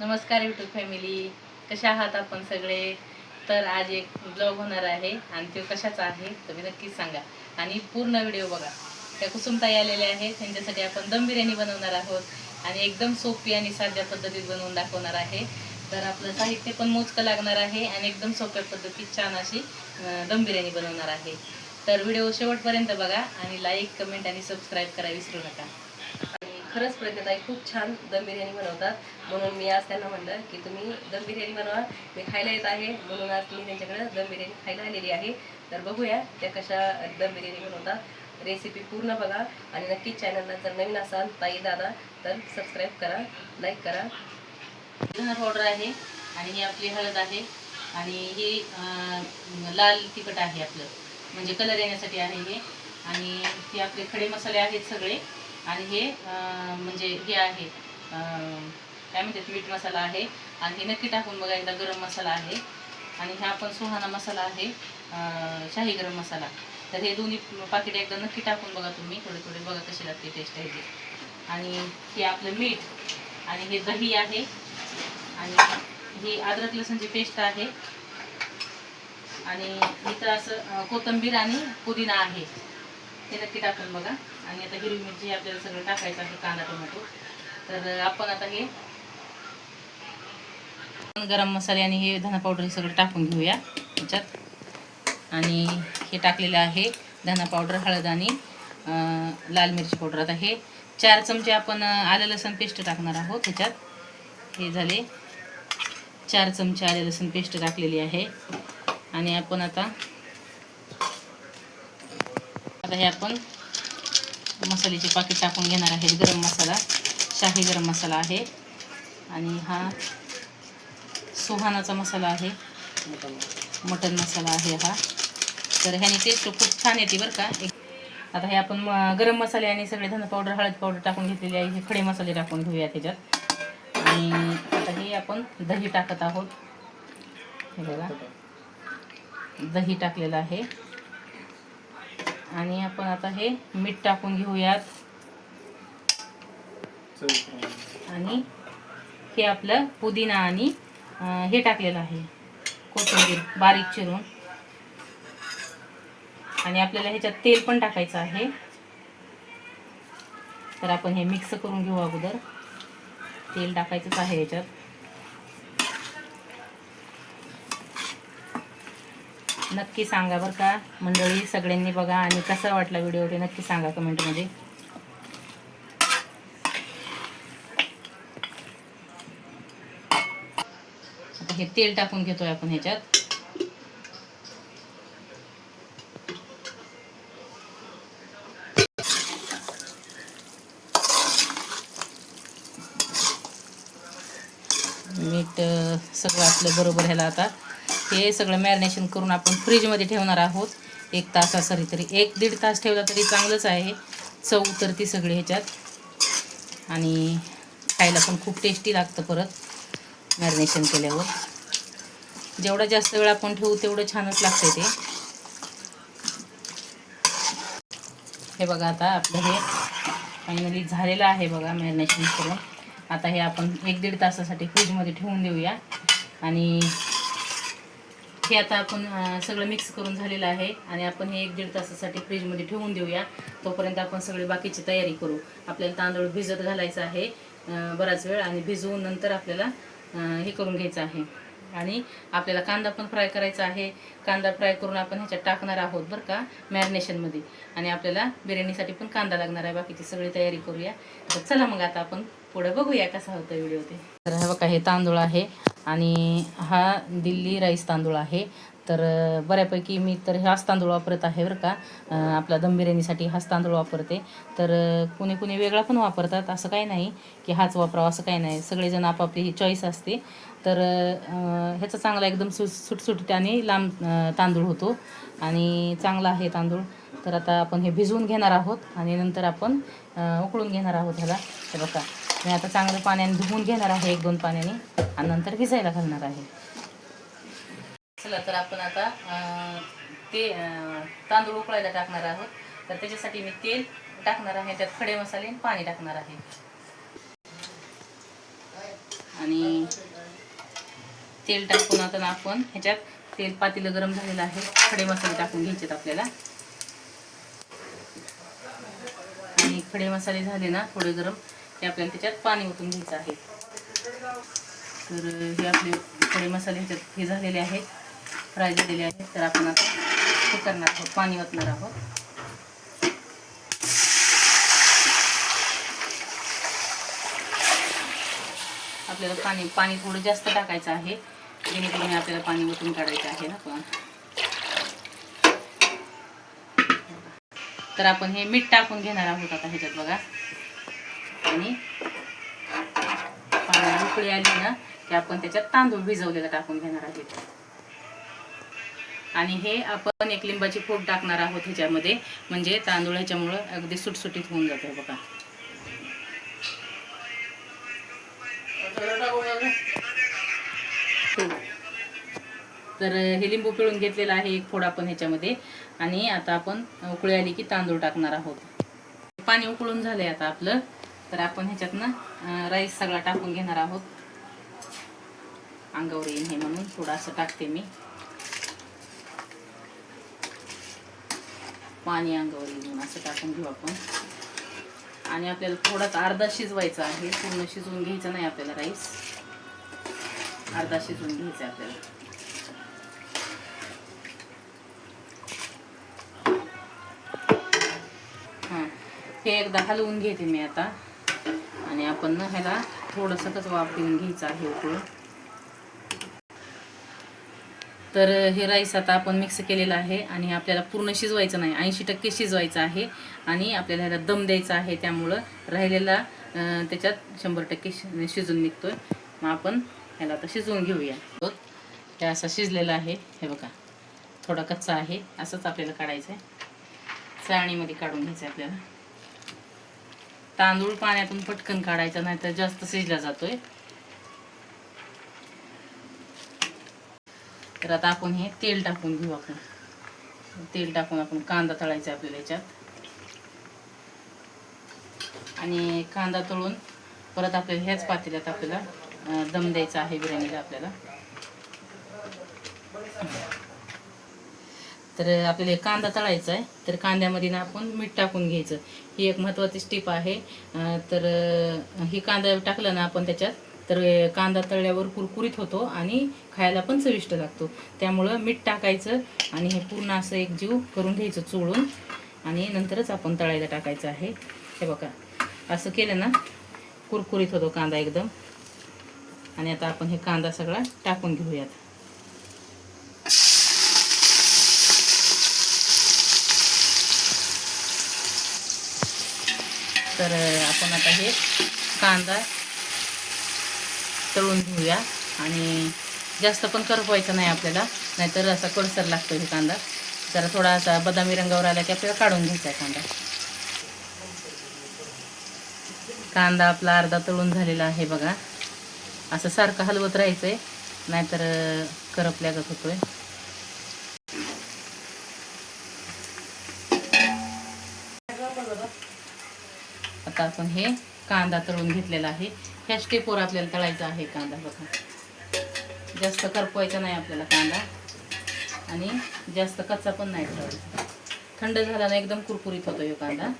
नमस्कार YouTube family, कशा आहात आपण सगळे. तर आज एक ब्लॉग होणार आहे आणि तो कशाचा आहे तुम्ही नक्कीच सांगा आणि पूर्ण व्हिडिओ बघा. त्या कुसुमताई आलेल्या आहेत, त्यांच्यासाठी आपण दम बिर्याणी बनवणार आहोत आणि एकदम सोपी आणि साध्या पद्धतीत बनवून दाखवणार आहे. तर आपलं साहित्य पण मोजकं लागणार आहे आणि एकदम सोप्या पद्धतीत छान अशी दम बिर्याणी बनवणार आहे. तर व्हिडिओ शेवटपर्यंत बघा आणि लाईक, कमेंट आणि सबस्क्राईब करायला विसरू नका. खरंच प्रगताई खूप छान दम बिर्याणी बनवतात, म्हणून मी आज त्यांना म्हणलं की तुम्ही दम बिर्याणी बनवा, मी खायला येत आहे. म्हणून आज मी त्यांच्याकडे दम बिर्याणी खायला आलेली आहे. तर बघूया त्या कशा दम बिर्याणी बनवतात. रेसिपी पूर्ण बघा आणि नक्कीच चॅनलला जर नवीन असाल ताई दादा तर सबस्क्राईब करा, लाईक करा. धना पावडर आहे आणि ही आपली हळद आहे आणि ही लाल तिखट आहे आपलं, म्हणजे कलर येण्यासाठी आहे हे. आणि हे आपले खडे मसाले आहेत सगळे. आणि हे म्हणजे हे आहे काय म्हणतात, मीठ मसाला आहे. आणि हे नक्की टाकून बघा एकदा, गरम मसाला आहे. आणि हा पण सुहाना मसाला आहे, शाही गरम मसाला. तर हे दोन्ही पाकिट एकदा नक्की टाकून बघा तुम्ही, थोडे थोडे बघा कशी लागते टेस्ट आहे ते. आणि हे आपलं मीठ आणि हे दही आहे आणि ही अद्रक लसूणची पेस्ट आहे. आणि इथं असं कोथिंबीर आणि पुदिना आहे, हे नक्की टाकून बघा. आणि आता हिरवी मिरची आपल्याला सगळं टाकायचं आहे, कांदा टोमॅटो. तर आपण आता हे गरम मसाले आणि हे धना पावडर हे सगळं टाकून घेऊया ह्याच्यात. आणि हे टाकलेलं आहे धना पावडर, हळद आणि लाल मिरची पावडर. आता हे 4 चमचे आपण आलं लसूण पेस्ट टाकणार आहोत ह्याच्यात. हे झाले 4 चमचे आलं लसूण पेस्ट टाकलेली आहे. आणि आपण आता हे आपण मसाल्याचे पाकिट टाकून घेणार आहेत. गरम मसाला, शाही गरम मसाला आहे आणि हा सुहानाचा मसाला आहे, मटन मसाला आहे हा. तर ह्याने टेस्ट खूप छान येते बरं का. आता हे आपण गरम मसाले आणि सगळे धना पावडर, हळद पावडर टाकून घेतलेले आहे. हे खडे मसाले टाकून घेऊया त्याच्यात. आणि आता हे आपण दही टाकत आहोत. हे बघा, दही टाकलेलं आहे. आणि आपण आता हे मीठ टाकून घेऊयात. आणि हे आपलं पुदिना आणि हे टाकलेलं आहे, कोथिंबीर बारीक चिरून. आणि आपल्याला ह्याच्यात तेल पण टाकायचं आहे. तर आपण हे मिक्स करून घेऊ अगोदर. तेल टाकायचंच आहे ह्याच्यात. नक्की सांगा बरं का मंडळी, सगळ्यांनी बघा आणि कसा वाटला व्हिडिओ ते नक्की सांगा कमेंटमध्ये. आता हे तेल टाकून घेतोय आपण ह्याच्यात. मीठ सगळं आपलं बरोबर ह्याला. आता हे सगळं मॅरिनेशन करून आपण फ्रीजमध्ये ठेवणार आहोत 1 तासासाठी. तरी 1-1.5 तास ठेवला तरी चांगलंच आहे, चव उतरती सगळी ह्याच्यात आणि खायला पण खूप टेस्टी लागतं परत मॅरिनेशन केल्यावर. जेवढा जास्त वेळ आपण ठेवू तेवढं छानच लागतं ते. हे बघा, आता आपलं हे फायनली झालेलं आहे बघा मॅरिनेशन करून. आता हे आपण 1-1.5 तासासाठी फ्रीजमध्ये ठेवून देऊया. आणि हे आता आपण सगळं मिक्स करून झालेलं आहे आणि आपण हे 1-1.5 तासासाठी फ्रीजमध्ये ठेवून देऊया. तोपर्यंत आपण सगळी बाकीची तयारी करू. आपल्याला तांदूळ भिजत घालायचं आहे बराच वेळ, आणि भिजवून नंतर आपल्याला हे करून घ्यायचं आहे. आणि आपल्याला कांदा पण फ्राय करायचा आहे. कांदा फ्राय करून आपण ह्याच्यात टाकणार आहोत बरं का मॅरिनेशनमध्ये. आणि आपल्याला बिर्याणीसाठी पण कांदा लागणार आहे. बाकीची सगळी तयारी करूया. तर चला मग आता आपण पुढे बघूया कसा होता व्हिडिओ ते. तर हे बघा, हे तांदूळ आहे आणि हा दिल्ली राईस तांदूळ आहे. तर बऱ्यापैकी मी तर हाच तांदूळ वापरत आहे बरं का. आपला दम बिर्याणीसाठी हाच तांदूळ वापरते. तर कुणी कुणी वेगळा पण वापरतात, असं काही नाही की हाच वापरावा असं काही नाही. सगळेजण आपापली ही चॉईस असते. तर ह्याचा चांगला एकदम सुटसुटीत आणि लांब तांदूळ होतो आणि चांगला आहे तांदूळ. तर आता आपण हे भिजवून घेणार आहोत आणि नंतर आपण उकळून घेणार आहोत ह्याला. हे बघा, मी आता चांगलं पाण्याने धुवून घेणार आहे 1-2 पाण्याने आणि नंतर भिजायला घालणार आहे. चला, तर आपण आता ते तांदूळ उकळायला टाकणार आहोत. तर त्याच्यासाठी मी तेल टाकणार आहे, त्यात खडे मसाले आणि पाणी टाकणार आहे. आणि तेल टाकून आता आपण ह्याच्यात तेल पातेलं गरम झालेलं आहे, खडे मसाले टाकून घ्यायचेत आपल्याला. आणि खडे मसाले झाले ना थोडे गरम, ते आपल्याला त्याच्यात पाणी ओतून घ्यायचं आहे. तर हे आपले खडे मसाले ह्याच्यात हे झालेले आहेत, फ्राय झालेले आहेत. तर आपण आता हे करणार आहोत, पाणी ओतणार आहोत. आपल्याला पाणी थोडं जास्त टाकायचं आहे, जेणेकरून आपल्याला पाणी ओतून काढायचं आहे ना पण. तर आपण हे मीठ टाकून घेणार आहोत आता ह्याच्यात बघा. आणि पाणी उकळी आली ना की आपण त्याच्यात तांदूळ भिजवलेला टाकून घेणार आहोत. आणि हे आपण एक लिंबाची फोड टाकणार आहोत ह्याच्यामध्ये, म्हणजे तांदूळ ह्याच्यामुळं अगदी सुटसुटीत होऊन जातं बघा. तर हे लिंबू पिळून घेतलेलं आहे एक फोड आपण ह्याच्यामध्ये. आणि आता आपण उकळी आली की तांदूळ टाकणार आहोत. पाणी उकळून झालंय आता आपलं. तर आपण ह्याच्यातनं राईस सगळा टाकून घेणार आहोत. अंगावर येईन हे म्हणून थोडंसं टाकते मी, पाणी अंगावर येऊन असं टाकून घेऊ आपण. आणि आपल्याला थोडाच अर्धा शिजवायचा आहे, पूर्ण शिजवून घ्यायचं नाही आपल्याला राईस, अर्धा शिजवून घ्यायचं आपल्याला. हां, हे एकदा हलवून घेते मी आता. आणि आपण ह्याला थोडंसंच वाफ देऊन घ्यायचं आहे उकळून. तर हे राईस आता आपण मिक्स केलेलं आहे आणि आपल्याला पूर्ण शिजवायचं नाही, 80% शिजवायचं आहे. आणि आपल्याला ह्याला दम द्यायचा आहे, त्यामुळं राहिलेला त्याच्यात 100% शिजून निघतोय. मग आपण ह्याला आता शिजवून घेऊया. हे असं शिजलेलं आहे, हे बघा थोडा कच्चा आहे, असंच आपल्याला काढायचं आहे. चाळणीमध्ये काढून घ्यायचं आहे आपल्याला. तांदूळ पाण्यातून पटकन काढायचा, नाही तर जास्त शिजला जातोय. तर आता आपण हे तेल टाकून घेऊ. आपण तेल टाकून आपण कांदा तळायचा आपल्याला याच्यात. आणि कांदा तळून परत आपल्याला ह्याच पातेल्यात आपल्याला दम द्यायचा आहे बिर्याणीला आपल्याला. तर आपल्याला कांदा तळायचा आहे, तर कांद्यामध्ये ना आपण मीठ टाकून घ्यायचं. ही एक महत्त्वाची स्टेप आहे. तर ही कांदा टाकलं ना आपण त्याच्यात, तर कांदा तळल्यावर कुरकुरीत होतो आणि खायला पण चविष्ट लागतो. त्यामुळं मीठ टाकायचं आणि हे पूर्ण असं एक जीव करून घ्यायचं चोळून, आणि नंतरच आपण तळायला टाकायचं आहे. हे बघा असं केलं ना कुरकुरीत होतो कांदा एकदम. आणि आता आपण हे कांदा सगळा टाकून घेऊयात. तर आपण आता हे कांदा तळून घेऊया. आणि जास्त पण करपवायचं नाही आपल्याला, नाहीतर असा कडसर लागतो हे कांदा. जरा थोडासा बदामी रंगावर आला की आपल्याला काढून घ्यायचा आहे कांदा. कांदा आपला अर्धा तळून झालेला आहे बघा. असं सारखं हलवत राहायचं आहे, नाहीतर करपल्यागत होतोय. आता आपण हे कांदा तळून घेतलेला आहे. ह्या स्टेपवर आपल्याला तळायचा आहे कांदा बघा. जास्त करपवायचा नाही आपल्याला कांदा, आणि जास्त कच्चा पण नाही ठेवायचा. थंड झाल्याने एकदम कुरकुरीत होतो हे कांदा.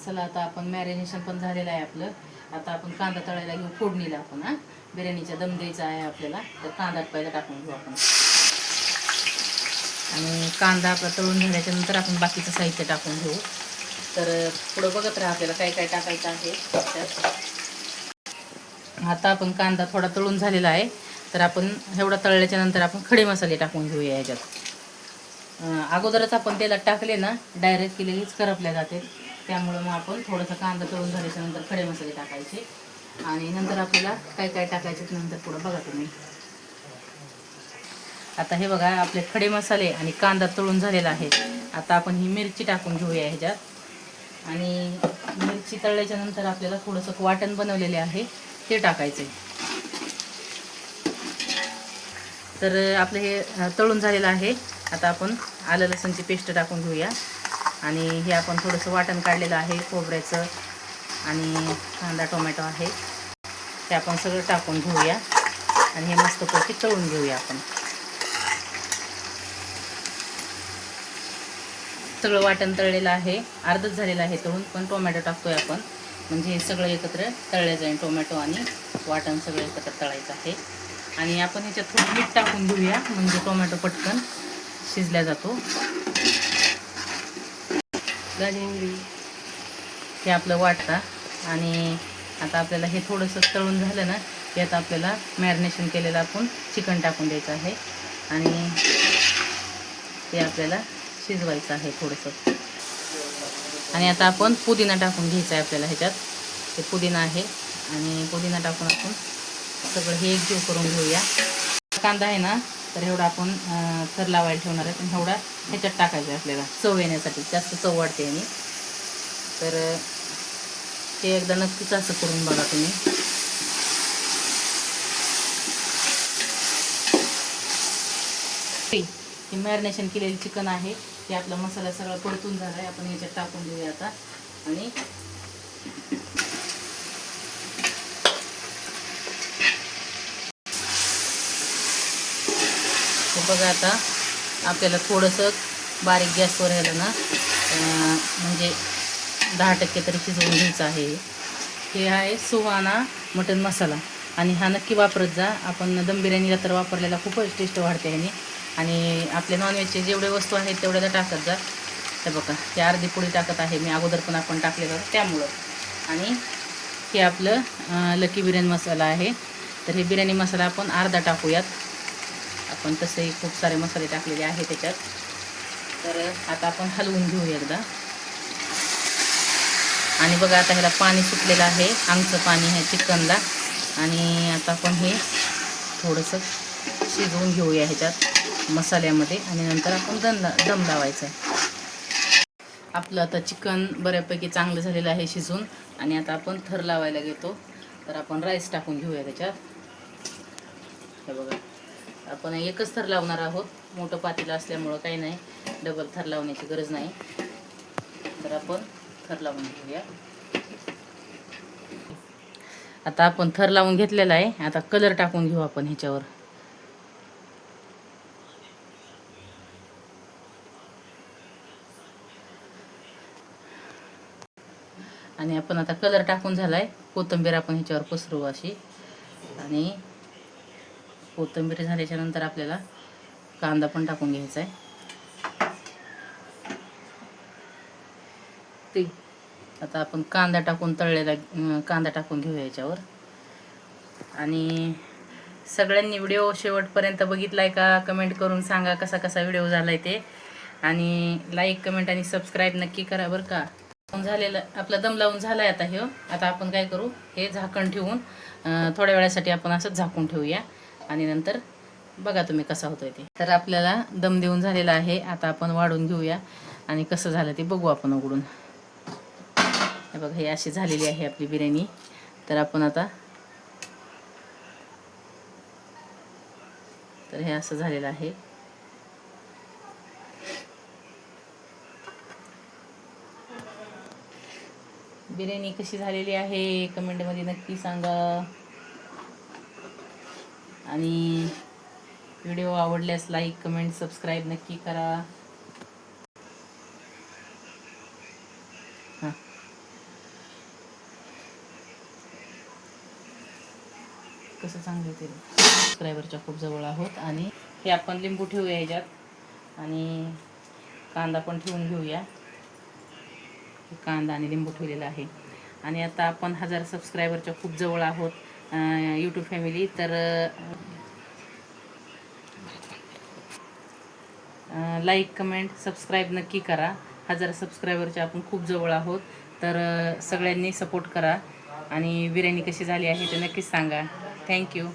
चला आता आपण मॅरिनेशन पण झालेलं आहे आपलं. आता आपण कांदा तळायला घेऊ फोडणीला आपण. बिर्याणीचा दम द्यायचा आहे आपल्याला, तर कांदा पहिला टाकून घेऊ आपण. आणि कांदा आपला तळून झाल्याच्या नंतर आपण बाकीचं साहित्य टाकून घेऊ. तर पुढं बघत राहा आपल्याला काय काय टाकायचं आहे त्यात. आता आपण कांदा थोडा तळून झालेला आहे, तर आपण एवढा तळल्याच्या नंतर आपण खडे मसाले टाकून घेऊया ह्याच्यात. अगोदरच आपण तेलात टाकले ना डायरेक्ट केलेलीच करपल्या जाते, त्यामुळं मग आपण थोडंसं कांदा तळून झाल्याच्या नंतर खडे मसाले टाकायचे. आणि नंतर आपल्याला काय काय टाकायचे नंतर पुढं बघा तुम्ही. आता हे बघा आपले खडे मसाले आणि कांदा तळून झालेला आहे. आता आपण ही मिरची टाकून घेऊया ह्याच्यात. आणि मिरची तळल्याच्या नंतर आपल्याला थोडंसं वाटण बनवलेले आहे ते टाकायचे. तर आपलं हे तळून झालेलं आहे. आता आपण आलं लसूणची पेस्ट टाकून घेऊया आणि हे आपण थोडंसं वाटण काढलेलं आहे खोबऱ्याचं आणि कांदा टोमॅटो आहे ते आपण सगळं टाकून घेऊया आणि हे मस्तपैकी तळून घेऊया. आपण सगळं वाटण तळलेलं आहे, अर्धच झालेलं आहे तळून, पण टोमॅटो टाकतोय आपण म्हणजे हे सगळं एकत्र तळलं जाईल. टोमॅटो आणि वाटण सगळं एकत्र तळायचं आहे आणि आपण ह्याच्यात थोडं मीठ टाकून घेऊया म्हणजे टोमॅटो पटकन शिजल्या जातो. हे आपलं वाटतं आणि आता आपल्याला हे थोडंसं तळून झालं ना की आता आपल्याला मॅरिनेशन केलेलं आपण चिकन टाकून द्यायचं आहे आणि ते आपल्याला शिजवायचं आहे थोडंसं. आणि आता आपण पुदिना टाकून घ्यायचं आहे आपल्याला. ह्याच्यात ते पुदिना आहे आणि पुदिना टाकून आपण सगळं हे एकजीव करून घेऊया. कांदा आहे ना तर एवढा आपण थर लावायला ठेवणार आहे पण एवढा ह्याच्यात टाकायचं आहे आपल्याला चव येण्यासाठी, जास्त चव वाढते आणि तर ते एकदा नक्कीच असं करून बघा तुम्ही. हे मॅरिनेशन केलेलं चिकन आहे ते आपला मसाला सगळा परतून झाला आहे. आपण याच्यात टाकून देऊया आता आणि बघा आता आपल्याला थोडंसं बारीक गॅसवर ह्याला ना म्हणजे 10% तरी शिजवून घ्यायचं आहे. हे आहे सुहाना मटन मसाला आणि हा नक्की वापरत जा. आपण दम बिर्याणीला तर वापरलेला खूपच टेस्ट वाढते ह्याने आणि आपले नॉनव्हेजचे जेवढे वस्तू आहेत तेवढ्या टाकत जा. हे बघा हे अर्धी पोळी टाकत आहे मी, अगोदर पण आपण टाकलेलं त्यामुळं. आणि हे आपलं लकी बिर्याणी मसाला आहे तर हे बिर्याणी मसाला आपण अर्धा टाकूयात. आपण तसेही खूप सारे मसाले टाकलेले आहे त्याच्यात. तर आता आपण हलवून घेऊ एकदा आणि बघा आता ह्याला पाणी सुटलेलं आहे, आमचं पाणी आहे चिकनला. आणि आता आपण हे थोडंसं शिजवून घेऊया ह्याच्यात मसाल्यामध्ये आणि नंतर आपण दम लावायचा आहे. आपलं आता चिकन बऱ्यापैकी चांगलं झालेलं आहे शिजून आणि आता आपण थर लावायला घेतो. तर आपण राईस टाकून घेऊया त्याच्यात. हे बघा आपण एकच थर लावणार आहोत, मोठं पातेलं असल्यामुळं काही नाही, डबल थर लावण्याची गरज नाही. तर आपण थर लावून घेऊया. आता आपण थर लावून घेतलेला आहे. आता कलर टाकून घेऊ आपण ह्याच्यावर. आणि आपण आता कलर टाकून झालाय. कोथिंबीर आपण ह्याच्यावर पसरवू अशी आणि कोथिंबीर झाल्याच्या नंतर आपल्याला कांदा पण टाकून घ्यायचा आहे. ते आता आपण कांदा टाकून तळलेला कांदा टाकून घेऊया याच्यावर. आणि सगळ्यांनी व्हिडिओ शेवटपर्यंत बघितलाय का कमेंट करून सांगा कसा कसा व्हिडिओ झालाय ते. आणि लाईक कमेंट आणि सबस्क्राईब नक्की करा बरं का. झालेलं आपला दम लावून झालाय आता हे. आता आपण काय करू, हे झाकण ठेवून थोड्या वेळासाठी आपण असं झाकून ठेवूया आणि नंतर बघा तुम्ही कसा होतोय ते. तर आपल्याला दम देऊन झालेला आहे. आता आपण वाढून घेऊया आणि कसं झालं ते बघू आपण उघडून. हे बघा हे अशी झालेली आहे आपली बिर्याणी. तर आपण आता तर हे असं झालेलं आहे. बिर्याणी कशी झालेली आहे कमेंटमध्ये नक्की सांगा आणि व्हिडिओ आवडल्यास लाईक कमेंट सबस्क्राईब नक्की करा. हां कसं चांगलं ते सबस्क्रायबरच्या खूप जवळ आहोत. आणि हे आपण लिंबू ठेवूया ह्याच्यात आणि कांदा पण ठेवून घेऊया. कांदा आणि लिंबू ठेवलेला आहे. आणि आता आपण 1000 सबस्क्रायबरच्या खूप जवळ आहोत यूट्यूब फॅमिली. तर लाईक कमेंट सबस्क्राईब नक्की करा. 1000 सबस्क्रायबरच्या आपण खूप जवळ आहोत. तर सगळ्यांनी सपोर्ट करा आणि बिर्याणी कशी झाली आहे ते नक्कीच सांगा. थँक्यू.